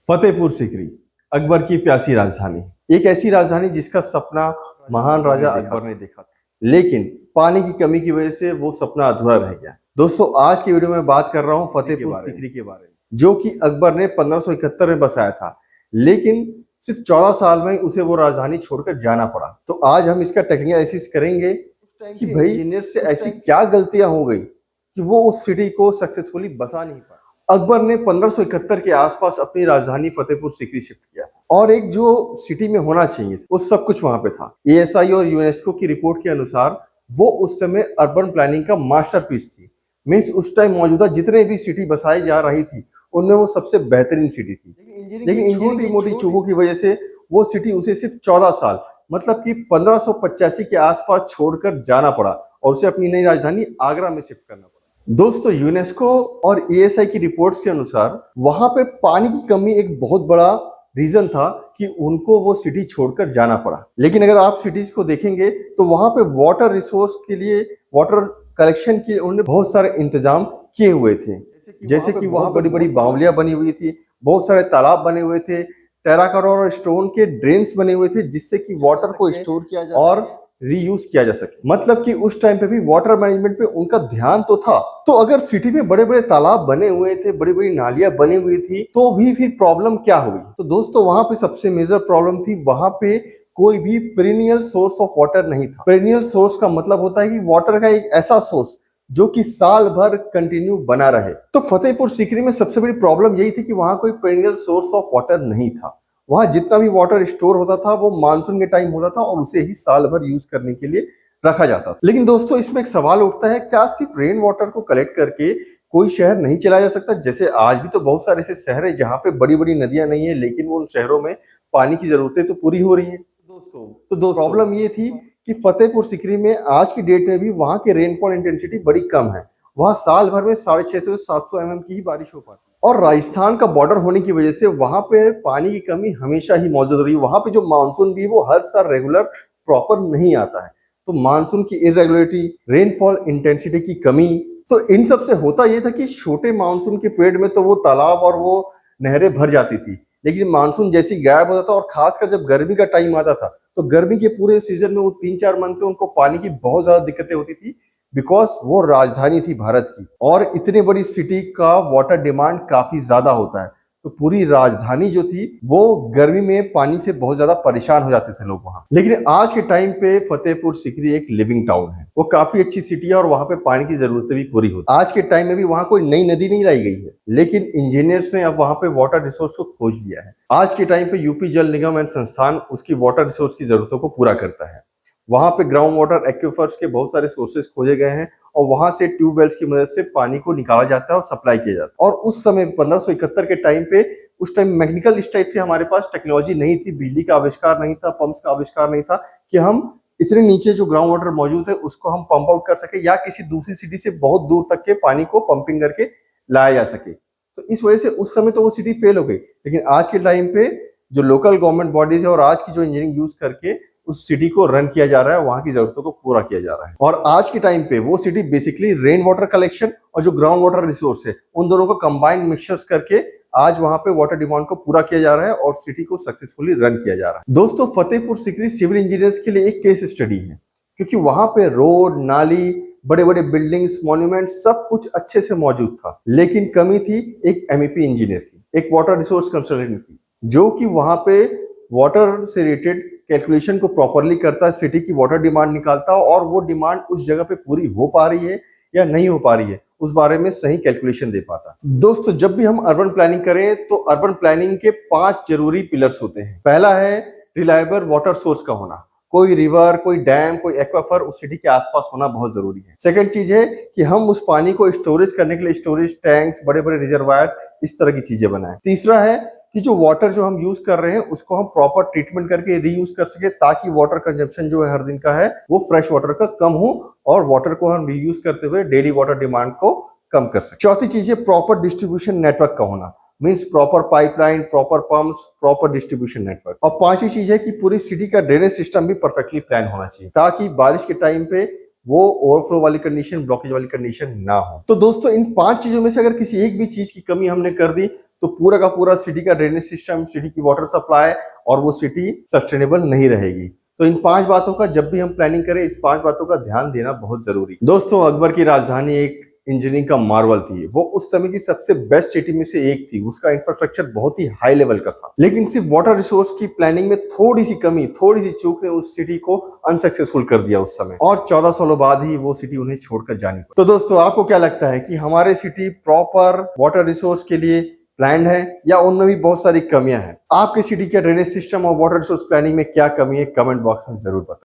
फतेहपुर सीकरी, अकबर की प्यासी राजधानी। एक ऐसी राजधानी जिसका सपना महान राजा अकबर ने देखा था, लेकिन पानी की कमी की वजह से वो सपना अधूरा रह गया। दोस्तों, आज की वीडियो में बात कर रहा हूँ फतेहपुर सीकरी के बारे में, जो कि अकबर ने 1571 में बसाया था, लेकिन सिर्फ 14 साल में उसे वो राजधानी छोड़कर जाना पड़ा। तो आज हम इसका टेक्निकल एनालिसिस करेंगे कि भाई इंजीनियर से ऐसी क्या गलतियां हो गई कि वो उस सिटी को सक्सेसफुली बसा नहीं पाया। अकबर ने 1571 के आसपास अपनी राजधानी फतेहपुर सीकरी शिफ्ट किया था और एक जो सिटी में होना चाहिए वो सब कुछ वहां पे था। एएसआई और यूनेस्को की रिपोर्ट के अनुसार वो उस समय अर्बन प्लानिंग का मास्टरपीस थी। मींस उस टाइम मौजूदा जितने भी सिटी बसाई जा रही थी उनमें वो सबसे बेहतरीन सिटी थी। लेकिन इंजीनियरिंग की मोटी चूकों की वजह से वो सिटी उसे सिर्फ 14 साल मतलब कि 1585 के आसपास छोड़कर जाना पड़ा और उसे अपनी नई राजधानी आगरा में शिफ्ट करना पड़ा। दोस्तों, यूनेस्को और एएसआई की रिपोर्ट्स के अनुसार वहां पे पानी की कमी एक बहुत बड़ा रीजन था कि उनको वो सिटी छोड़कर जाना पड़ा। लेकिन अगर आप सिटीज को देखेंगे तो वहां पे वाटर रिसोर्स के लिए, वाटर कलेक्शन के उन्होंने बहुत सारे इंतजाम किए हुए थे। जैसे कि वहां बड़ी बड़ी बावलियां बनी हुई थी, बहुत सारे तालाब बने हुए थे, टेराकोटा और स्टोन के ड्रेन्स बने हुए थे जिससे कि वाटर को स्टोर किया जा और रीयूज किया जा सके। मतलब कि उस टाइम पे भी वाटर मैनेजमेंट पे उनका ध्यान तो था। तो अगर सिटी में बड़े बड़े तालाब बने हुए थे, बड़ी बड़ी नालियां बनी हुई थी, तो भी फिर प्रॉब्लम क्या हुई? तो दोस्तों, वहां पे सबसे मेजर प्रॉब्लम थी, वहां पे कोई भी पेरिनियल सोर्स ऑफ वाटर नहीं था। पेरिनियल सोर्स का मतलब होता है कि वाटर का एक ऐसा सोर्स जो कि साल भर कंटिन्यू बना रहे। तो फतेहपुर सीकरी में सबसे बड़ी प्रॉब्लम यही थी कि वहां कोई पेरिनियल सोर्स ऑफ वाटर नहीं था। वहां जितना भी वाटर स्टोर होता था वो मानसून के टाइम होता था और उसे ही साल भर यूज करने के लिए रखा जाता था। लेकिन दोस्तों, इसमें एक सवाल उठता है, क्या सिर्फ रेन वाटर को कलेक्ट करके कोई शहर नहीं चलाया जा सकता? जैसे आज भी तो बहुत सारे ऐसे शहर है जहाँ पे बड़ी बड़ी नदियां नहीं है, लेकिन वो उन शहरों में पानी की जरूरतें तो पूरी हो रही है। दोस्तों प्रॉब्लम ये थी कि फतेहपुर सीकरी में आज की डेट में भी वहां की रेनफॉल इंटेंसिटी बड़ी कम है। वहां साल भर में 650 से 700 mm की ही बारिश हो पाती है और राजस्थान का बॉर्डर होने की वजह से वहां पे पानी की कमी हमेशा ही मौजूद रही। वहां पे जो मानसून भी वो हर साल रेगुलर प्रॉपर नहीं आता है। तो मानसून की इरेगुलरिटी, रेनफॉल इंटेंसिटी की कमी, तो इन सब से होता यह था कि छोटे मानसून के पीरियड में तो वो तालाब और वो नहरें भर जाती थी, लेकिन मानसून जैसी गायब होता था और खासकर जब गर्मी का टाइम आता था तो गर्मी के पूरे सीजन में वो 3-4 मंथ में उनको पानी की बहुत ज्यादा दिक्कतें होती थी, बिकॉज वो राजधानी थी भारत की और इतनी बड़ी सिटी का वाटर डिमांड काफी ज्यादा होता है। तो पूरी राजधानी जो थी वो गर्मी में पानी से बहुत ज्यादा परेशान हो जाते थे लोग वहां। लेकिन आज के टाइम पे फतेहपुर सीकरी एक लिविंग टाउन है, वो काफी अच्छी सिटी है और वहां पे पानी की जरूरतें भी पूरी होती है। आज के टाइम में भी वहां कोई नई नदी नहीं लाई गई है, लेकिन इंजीनियर्स ने अब वहां पे वाटर रिसोर्स को खोज लिया है। आज के टाइम पे यूपी जल निगम एंड संस्थान उसकी वाटर रिसोर्स की जरूरतों को पूरा करता है। वहां पे ग्राउंड वाटर एक्विफर्स के बहुत सारे सोर्सेज खोजे गए हैं और वहां से ट्यूबवेल्स की मदद से पानी को निकाला जाता है और सप्लाई किया जाता है। और उस समय 1571 के टाइम पे, उस टाइम मैकेनिकल इस टाइप से हमारे पास टेक्नोलॉजी नहीं थी, बिजली का आविष्कार नहीं था, पंप्स का आविष्कार नहीं था कि हम इतने नीचे जो ग्राउंड वाटर मौजूद है उसको हम पंप आउट कर सके या किसी दूसरी सिटी से बहुत दूर तक के पानी को पंपिंग करके लाया जा सके। तो इस वजह से उस समय तो वो सिटी फेल हो गई। लेकिन आज के टाइम पे जो लोकल गवर्नमेंट बॉडीज है और आज की जो इंजीनियरिंग यूज करके उस सिटी को रन किया जा रहा है, वहां की जरूरतों को पूरा किया जा रहा है। और आज के टाइम पे वो city basically rain water collection और जो ग्राउंड वाटर रिसोर्स है उन दोनों को कंबाइंड मिक्सचर्स करके आज वहां पे वाटर डिमांड को पूरा किया जा रहा है और सिटी को सक्सेसफुली रन किया जा रहा है। दोस्तों, फतेहपुर सीकरी सिविल इंजीनियर्स के लिए एक केस स्टडी है, क्योंकि वहां पे रोड, नाली, बड़े बड़े बिल्डिंग्स, मॉन्यूमेंट सब कुछ अच्छे से मौजूद था, लेकिन कमी थी एक एमईपी इंजीनियर की, एक वाटर रिसोर्स कंसल्टेंट की, जो कि वहां पे वाटर से रिलेटेड कैलकुलेशन को प्रॉपरली करता है, सिटी की वाटर डिमांड निकालता है और वो डिमांड उस जगह पे पूरी हो पा रही है या नहीं हो पा रही है उस बारे में सही कैलकुलेशन दे पाता। दोस्तों, जब भी हम अर्बन प्लानिंग करें तो अर्बन प्लानिंग के 5 जरूरी पिलर्स होते हैं। पहला है रिलायबल वाटर सोर्स का होना, कोई रिवर, कोई डैम, कोई एक्वाफर उस सिटी के आसपास होना बहुत जरूरी है। सेकंड चीज है कि हम उस पानी को स्टोरेज करने के लिए स्टोरेज टैंक्स, बड़े बड़े रिजर्वायर, इस तरह की चीजें बनाएं। तीसरा है कि जो वाटर जो हम यूज कर रहे हैं उसको हम प्रॉपर ट्रीटमेंट करके रीयूज कर सके, ताकि वाटर कंजप्शन जो है हर दिन का है वो फ्रेश वाटर का कम हो और वाटर को हम रीयूज करते हुए डेली वाटर डिमांड को कम कर सके। चौथी चीज है प्रॉपर डिस्ट्रीब्यूशन नेटवर्क का होना, means proper pipeline, proper pumps, proper distribution network. और पांचवी चीज है कि पूरी सिटी का ड्रेनेज सिस्टम भी परफेक्टली प्लान होना चाहिए, ताकि बारिश के टाइम पे वो ओवरफ्लो वाली कंडीशन, ब्लॉकेज वाली कंडीशन ना हो। तो दोस्तों, इन 5 चीजों में से अगर किसी एक भी चीज की कमी हमने कर दी तो पूरा का पूरा सिटी का ड्रेनेज सिस्टम, सिटी की वाटर सप्लाई और वो सिटी सस्टेनेबल नहीं रहेगी। तो इन 5 बातों का जब भी हम प्लानिंग करें, इस 5 बातों का ध्यान देना बहुत जरूरी। दोस्तों, अकबर की राजधानी एक इंजीनियरिंग का मार्वल थी। वो उस समय की सबसे बेस्ट सिटी में से एक थी। उसका इंफ्रास्ट्रक्चर बहुत ही हाई लेवल का था, लेकिन सिर्फ वाटर रिसोर्स की प्लानिंग में थोड़ी सी कमी, थोड़ी सी चूक ने उस सिटी को अनसक्सेसफुल कर दिया उस समय, और 14 सालों बाद ही वो सिटी उन्हें छोड़कर जानी पड़ी। तो दोस्तों, आपको क्या लगता है कि हमारे सिटी प्रॉपर वाटर रिसोर्स के लिए प्लान है या उनमें भी बहुत सारी कमियां हैं? आपके सिटी के ड्रेनेज सिस्टम और वाटर रिसोर्स प्लानिंग में क्या कमी है, कमेंट बॉक्स में जरूर बताएं।